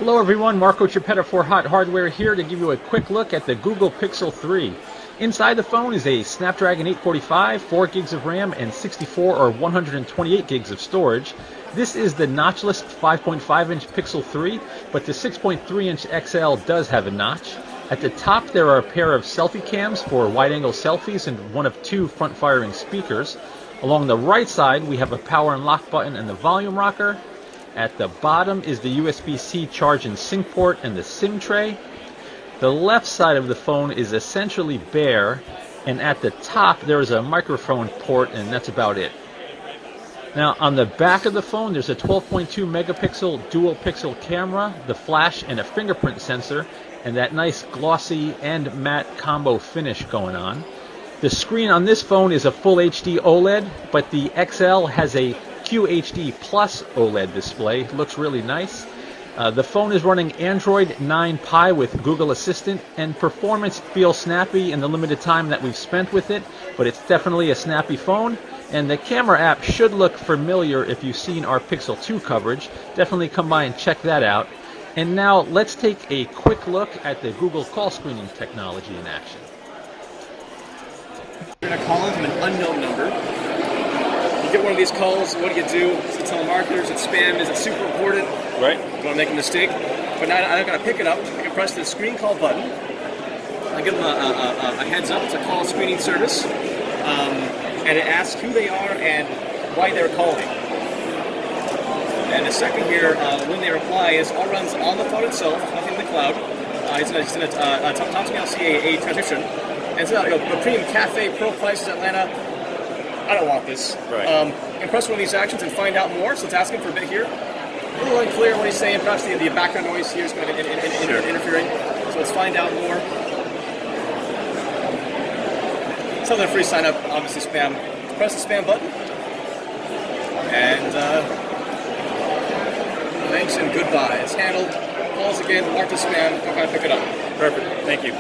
Hello everyone, Marco Chiappetta for HotHardware here to give you a quick look at the Google Pixel 3. Inside the phone is a Snapdragon 845, 4 gigs of RAM, and 64 or 128 gigs of storage. This is the notchless 5.5-inch Pixel 3, but the 6.3-inch XL does have a notch. At the top there are a pair of selfie cams for wide-angle selfies and one of two front-firing speakers. Along the right side we have a power and lock button and the volume rocker. At the bottom is the USB-C charge and sync port and the SIM tray. The left side of the phone is essentially bare, and at the top there is a microphone port, and that's about it. Now on the back of the phone there's a 12.2 megapixel dual pixel camera, the flash, and a fingerprint sensor, and that nice glossy and matte combo finish going on. The screen on this phone is a full HD OLED, but the XL has a QHD Plus OLED display. Looks really nice. The phone is running Android 9 Pie with Google Assistant, and performance feels snappy in the limited time that we've spent with it, but it's definitely a snappy phone, and the camera app should look familiar if you've seen our Pixel 2 coverage. Definitely come by and check that out. And now let's take a quick look at the Google call screening technology in action. You're going to call in from an unknown number. You get one of these calls, what do? Is it telemarketer? Is it spam? Is it super important? Right. You want to make a mistake? But now I'm going to pick it up. I can press the screen call button. I give them a heads up. It's a call screening service. And it asks who they are and why they're calling. And the second here, when they reply, is all runs on the phone itself, nothing in the cloud. He's going to talk to me. I'll see a transition. And it's a premium cafe, pro prices, Atlanta. I don't want this. Right. And press one of these actions and find out more. So it's asking for a bit here. A little unclear what he's saying. Perhaps the background noise here is kind of interfering. So let's find out more. Something free sign up, obviously spam. Press the spam button. And thanks and goodbye. It's handled. Calls again, mark the spam. Don't gotta pick it up. Perfect. Thank you.